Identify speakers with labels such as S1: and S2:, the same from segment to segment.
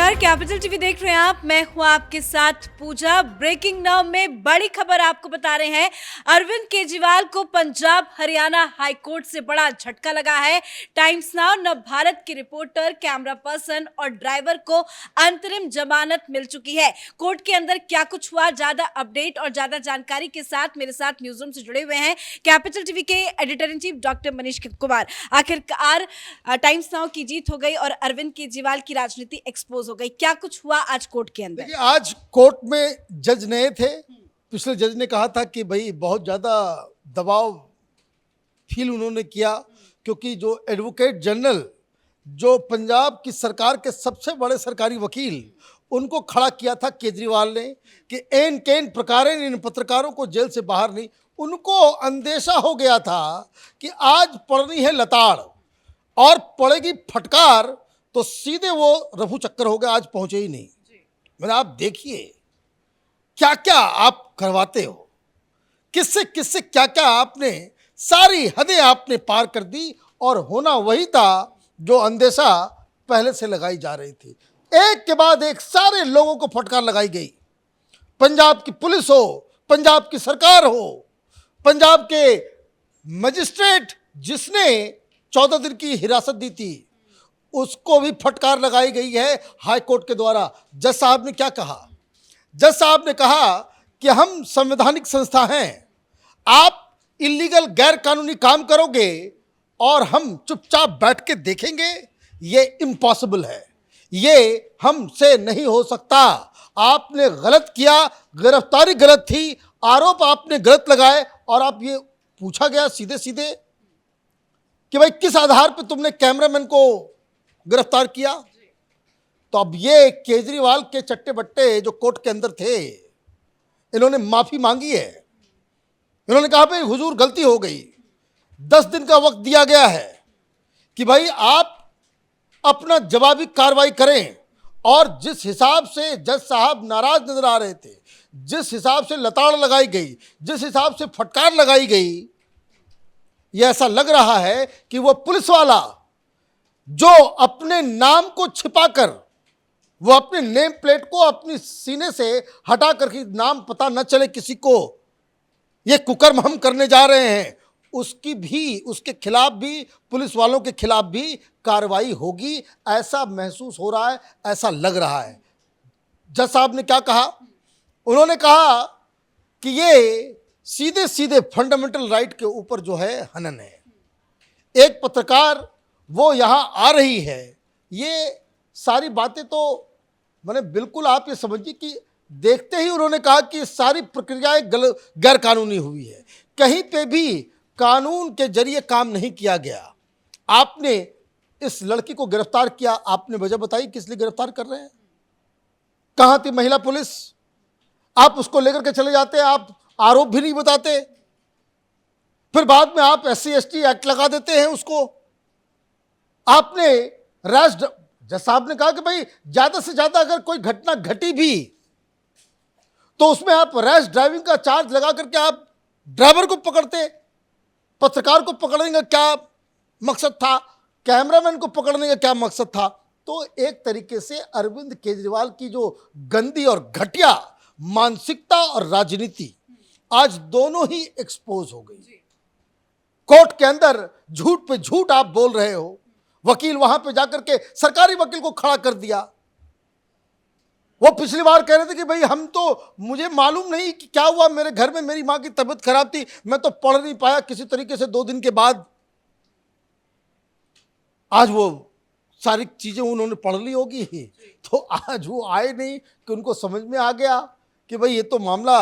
S1: नमस्कार, capital TV देख रहे हैं आप। मैं हूं आपके साथ पूजा। ब्रेकिंग नाउ में बड़ी खबर आपको बता रहे हैं। अरविंद केजरीवाल को पंजाब हरियाणा हाई कोर्ट से बड़ा झटका लगा है। टाइम्स नाउ नवभारत की रिपोर्टर, कैमरा पर्सन और ड्राइवर को अंतरिम जमानत मिल चुकी है। कोर्ट के अंदर क्या कुछ हुआ, ज्यादा अपडेट और ज्यादा जानकारी के साथ मेरे साथ न्यूज रूम से जुड़े हुए हैं कैपिटल टीवी के editor in chief doctor Manish Kumar. आखिरकार टाइम्स नाउ की जीत हो गई और अरविंद केजरीवाल की राजनीति एक्सपोज हो गई। क्या कुछ हुआ आज कोर्ट के अंदर?
S2: देखिए, आज कोर्ट में जज नए थे। पिछले जज ने कहा था कि भाई बहुत ज़्यादा दबाव फील उन्होंने किया, क्योंकि जो एडवोकेट जनरल, जो पंजाब की सरकार के सबसे बड़े सरकारी वकील, उनको खड़ा किया था केजरीवाल ने कि एन केन प्रकारेण इन पत्रकारों को जेल से बाहर नहीं। उनको अंदेशा हो गया था कि आज पड़नी है लताड़ और पड़ेगी फटकार, तो सीधे वो रफू चक्कर हो गया। आज पहुंचे ही नहीं। मैंने, आप देखिए क्या क्या आप करवाते हो, किससे किससे क्या क्या आपने, सारी हदें आपने पार कर दी। और होना वही था जो अंदेशा पहले से लगाई जा रही थी। एक के बाद एक सारे लोगों को फटकार लगाई गई। पंजाब की पुलिस हो, पंजाब की सरकार हो, पंजाब के मजिस्ट्रेट जिसने 14 दिन की हिरासत दी थी, उसको भी फटकार लगाई गई है हाई कोर्ट के द्वारा। जज साहब ने क्या कहा? जज साहब ने कहा कि हम संवैधानिक संस्था हैं, आप इलीगल गैर कानूनी काम करोगे और हम चुपचाप बैठ के देखेंगे, ये इम्पॉसिबल है, ये हमसे नहीं हो सकता। आपने गलत किया, गिरफ्तारी गलत थी, आरोप आपने गलत लगाए, और आप ये पूछा गया सीधे सीधे कि भाई किस आधार पे तुमने कैमरामैन को गिरफ्तार किया। तो अब ये केजरीवाल के चट्टे बट्टे जो कोर्ट के अंदर थे, इन्होंने माफी मांगी है। इन्होंने कहा भाई हुजूर गलती हो गई, 10 दिन का वक्त दिया गया है कि भाई आप अपना जवाबी कार्रवाई करें। और जिस हिसाब से जज साहब नाराज नजर आ रहे थे, जिस हिसाब से लताड़ लगाई गई, जिस हिसाब से फटकार लगाई गई, यह ऐसा लग रहा है कि वो पुलिस वाला जो अपने नाम को छिपाकर, वो अपने नेम प्लेट को अपनी सीने से हटा कर के नाम पता न चले किसी को, ये कुकर्म हम करने जा रहे हैं, उसकी भी, उसके खिलाफ भी, पुलिस वालों के खिलाफ भी कार्रवाई होगी, ऐसा महसूस हो रहा है, ऐसा लग रहा है। जज साहब ने क्या कहा? उन्होंने कहा कि ये सीधे सीधे फंडामेंटल राइट के ऊपर जो है हनन है। एक पत्रकार वो यहाँ आ रही है, ये सारी बातें तो मैंने बिल्कुल, आप ये समझिए कि देखते ही उन्होंने कहा कि सारी प्रक्रियाएं गैर कानूनी हुई है, कहीं पे भी कानून के जरिए काम नहीं किया गया। आपने इस लड़की को गिरफ्तार किया, आपने वजह बताई किस लिए गिरफ्तार कर रहे हैं? कहाँ थी महिला पुलिस? आप उसको लेकर के चले जाते, आप आरोप भी नहीं बताते, फिर बाद में आप SC ST एक्ट लगा देते हैं उसको। आपने रैश, जज साहब ने कहा कि भाई ज्यादा से ज्यादा अगर कोई घटना घटी भी तो उसमें आप रैश ड्राइविंग का चार्ज लगा करके आप ड्राइवर को पकड़ते, पत्रकार को पकड़ने का क्या मकसद था, कैमरामैन को पकड़ने का क्या मकसद था? तो एक तरीके से अरविंद केजरीवाल की जो गंदी और घटिया मानसिकता और राजनीति, आज दोनों ही एक्सपोज हो गई। कोर्ट के अंदर झूठ पे झूठ आप बोल रहे हो, वकील वहां पे जाकर के सरकारी वकील को खड़ा कर दिया। वो पिछली बार कह रहे थे कि भाई हम तो, मुझे मालूम नहीं कि क्या हुआ, मेरे घर में मेरी मां की तबीयत खराब थी, मैं तो पढ़ नहीं पाया किसी तरीके से 2 दिन के बाद। आज वो सारी चीजें उन्होंने पढ़ ली होगी, तो आज वो आए नहीं कि उनको समझ में आ गया कि भाई ये तो मामला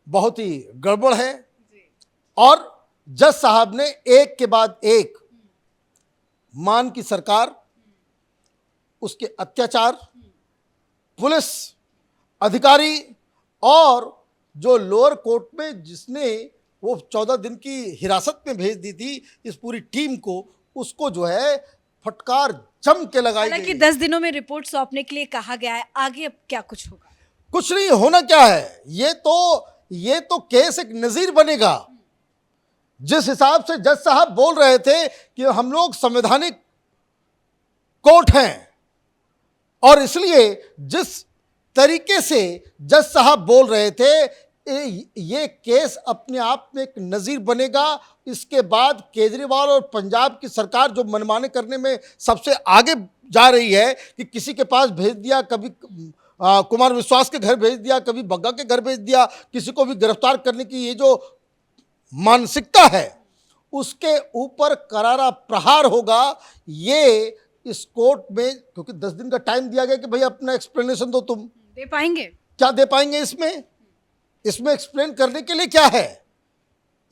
S2: बहुत ही गड़बड़ है। और जज साहब ने एक के बाद एक मान की सरकार, उसके अत्याचार, पुलिस अधिकारी और जो लोअर कोर्ट में जिसने वो 14 दिन की हिरासत में भेज दी थी इस पूरी टीम को, उसको जो है फटकार जम के लगाई गई।
S1: हालांकि 10 दिनों में रिपोर्ट सौंपने के लिए कहा गया है, आगे अब क्या कुछ होगा?
S2: कुछ नहीं होना क्या है, ये तो केस एक नजीर बनेगा। जिस हिसाब से जज साहब बोल रहे थे कि हम लोग संवैधानिक कोर्ट हैं, और इसलिए जिस तरीके से जज साहब बोल रहे थे, ये केस अपने आप में एक नज़ीर बनेगा। इसके बाद केजरीवाल और पंजाब की सरकार जो मनमाने करने में सबसे आगे जा रही है कि किसी के पास भेज दिया, कभी कुमार विश्वास के घर भेज दिया, कभी बग्गा के घर भेज दिया, किसी को भी गिरफ्तार करने की ये जो मानसिकता है, उसके ऊपर करारा प्रहार होगा। ये इस कोर्ट में, क्योंकि 10 दिन का टाइम दिया गया कि भाई अपना एक्सप्लेनेशन दो, तुम
S1: दे पाएंगे?
S2: क्या दे पाएंगे इसमें एक्सप्लेन करने के लिए क्या है?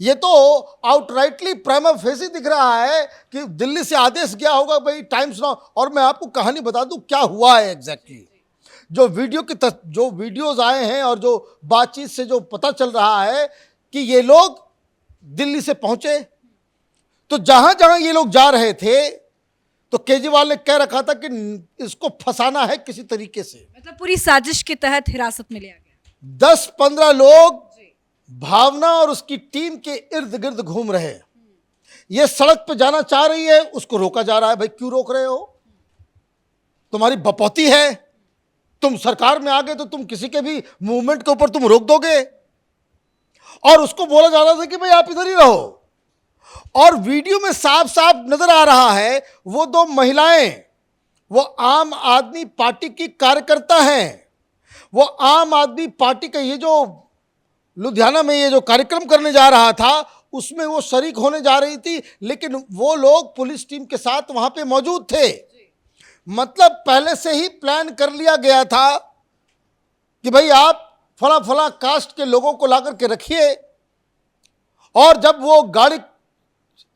S2: ये तो आउटराइटली प्राइमा फेसी दिख रहा है कि दिल्ली से आदेश गया होगा भाई टाइम्स नाउ। और मैं आपको कहानी बता दूं क्या हुआ है एग्जैक्टली। जो वीडियोज आए हैं और जो बातचीत से जो पता चल रहा है कि ये लोग दिल्ली से पहुंचे, तो जहां जहां ये लोग जा रहे थे तो केजरीवाल ने कह रखा था कि इसको फंसाना है किसी तरीके से।
S1: मतलब पूरी साजिश के तहत हिरासत में लिया गया।
S2: 10-15 लोग भावना और उसकी टीम के इर्द गिर्द घूम रहे हैं। ये सड़क पे जाना चाह रही है, उसको रोका जा रहा है। भाई क्यों रोक रहे हो? तुम्हारी बपौती है, तुम सरकार में आ गए तो तुम किसी के भी मूवमेंट के ऊपर तुम रोक दोगे? और उसको बोला जा रहा था कि भाई आप इधर ही रहो। और वीडियो में साफ साफ नजर आ रहा है वो 2 महिलाएं, वो आम आदमी पार्टी की कार्यकर्ता हैं। वो आम आदमी पार्टी का ये जो लुधियाना में ये जो कार्यक्रम करने जा रहा था उसमें वो शरीक होने जा रही थी, लेकिन वो लोग पुलिस टीम के साथ वहां पे मौजूद थे। मतलब पहले से ही प्लान कर लिया गया था कि भाई आप फला फला कास्ट के लोगों को ला करके रखिए, और जब वो गाड़ी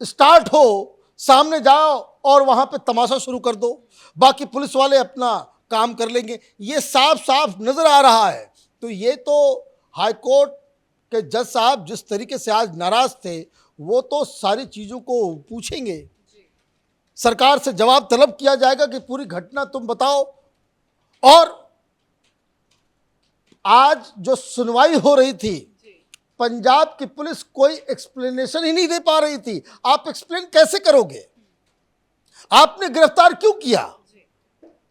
S2: स्टार्ट हो सामने जाओ और वहां पे तमाशा शुरू कर दो, बाकी पुलिस वाले अपना काम कर लेंगे। ये साफ साफ नजर आ रहा है। तो ये तो हाईकोर्ट के जज साहब जिस तरीके से आज नाराज थे, वो तो सारी चीजों को पूछेंगे, सरकार से जवाब तलब किया जाएगा कि पूरी घटना तुम बताओ। और आज जो सुनवाई हो रही थी, पंजाब की पुलिस कोई एक्सप्लेनेशन ही नहीं दे पा रही थी। आप एक्सप्लेन कैसे करोगे? आपने गिरफ्तार क्यों किया?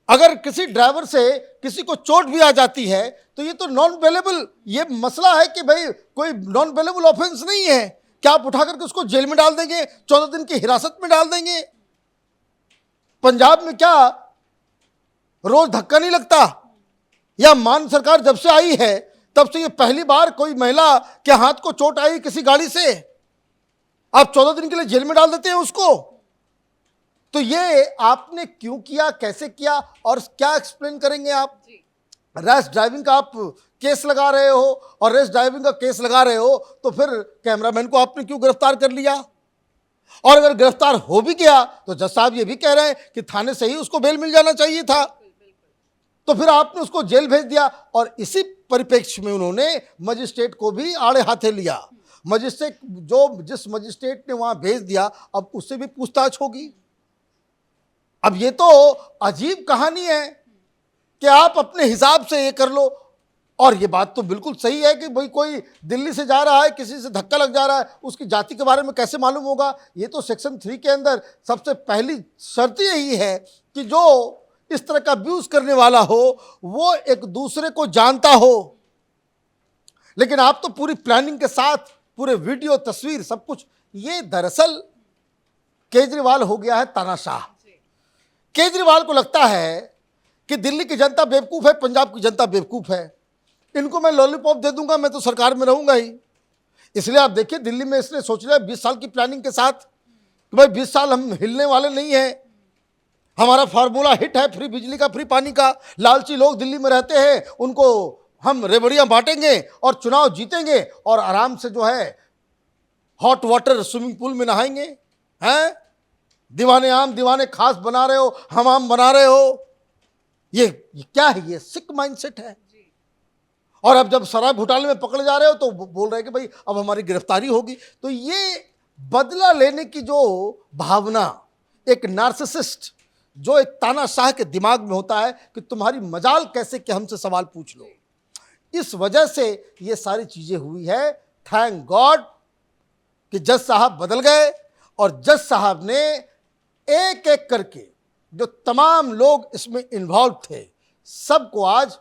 S2: अगर किसी ड्राइवर से किसी को चोट भी आ जाती है तो ये तो नॉन बेलेबल, ये मसला है कि भाई कोई नॉन बेलेबल ऑफेंस नहीं है। क्या आप उठा करके उसको जेल में डाल देंगे, 14 दिन की हिरासत में डाल देंगे? पंजाब में क्या रोज धक्का नहीं लगता? या मान सरकार जब से आई है तब से ये पहली बार कोई महिला के हाथ को चोट आई किसी गाड़ी से, आप 14 दिन के लिए जेल में डाल देते हैं उसको? तो ये आपने क्यों किया, कैसे किया और क्या एक्सप्लेन करेंगे आप? रैश ड्राइविंग का आप केस लगा रहे हो, और रैश ड्राइविंग का केस लगा रहे हो तो फिर कैमरामैन को आपने क्यों गिरफ्तार कर लिया? और अगर गिरफ्तार हो भी गया तो जज साहब ये भी कह रहे हैं कि थाने से ही उसको बेल मिल जाना चाहिए था, तो फिर आपने उसको जेल भेज दिया। और इसी परिप्रेक्ष्य में उन्होंने मजिस्ट्रेट को भी आड़े हाथे लिया। मजिस्ट्रेट जिस मजिस्ट्रेट ने वहां भेज दिया, अब उससे भी पूछताछ होगी। अब ये तो अजीब कहानी है कि आप अपने हिसाब से ये कर लो। और ये बात तो बिल्कुल सही है कि भाई कोई दिल्ली से जा रहा है, किसी से धक्का लग जा रहा है, उसकी जाति के बारे में कैसे मालूम होगा? ये तो सेक्शन 3 के अंदर सबसे पहली शर्त यही है कि जो इस तरह का अब्यूज करने वाला हो वो एक दूसरे को जानता हो। लेकिन आप तो पूरी प्लानिंग के साथ पूरे वीडियो, तस्वीर, सब कुछ, ये दरअसल केजरीवाल हो गया है तानाशाह। केजरीवाल को लगता है कि दिल्ली की जनता बेवकूफ़ है, पंजाब की जनता बेवकूफ़ है, इनको मैं लॉलीपॉप दे दूंगा, मैं तो सरकार में रहूंगा ही। इसलिए आप देखिए दिल्ली में इसने सोच लिया 20 साल की प्लानिंग के साथ कि भाई 20 साल हम हिलने वाले नहीं हैं, हमारा फार्मूला हिट है, फ्री बिजली का, फ्री पानी का। लालची लोग दिल्ली में रहते हैं, उनको हम रेवड़ियाँ बांटेंगे और चुनाव जीतेंगे और आराम से जो है हॉट वाटर स्विमिंग पूल में नहाएंगे। हैं दीवाने आम दीवाने खास बना रहे हो, हम आम बना रहे हो। ये क्या है? ये सिक माइंडसेट है। और अब जब शराब घोटाले में पकड़े जा रहे हो तो बोल रहे हैं कि भाई अब हमारी गिरफ्तारी होगी। तो ये बदला लेने की जो भावना एक नार्सिसिस्ट, जो एक तानाशाह के दिमाग में होता है कि तुम्हारी मजाल कैसे कि हमसे सवाल पूछ लो, इस वजह से ये सारी चीजें हुई है। थैंक गॉड कि जज साहब बदल गए और जज साहब ने एक एक करके जो तमाम लोग इसमें इन्वॉल्व थे, सबको आज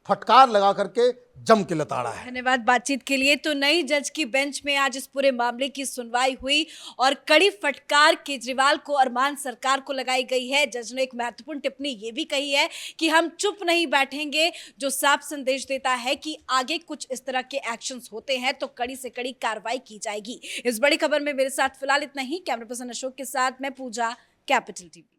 S2: फटकार लगा करके जम के लताड़ा है।
S1: धन्यवाद बातचीत के लिए। तो नई जज की बेंच में आज इस पूरे मामले की सुनवाई हुई और कड़ी फटकार केजरीवाल को और मान सरकार को लगाई गई है। जज ने एक महत्वपूर्ण टिप्पणी ये भी कही है कि हम चुप नहीं बैठेंगे, जो साफ संदेश देता है कि आगे कुछ इस तरह के एक्शंस होते हैं तो कड़ी से कड़ी कार्रवाई की जाएगी। इस बड़ी खबर में मेरे साथ फिलहाल इतना ही। कैमरा पर्सन अशोक के साथ मैं पूजा, कैपिटल टीवी।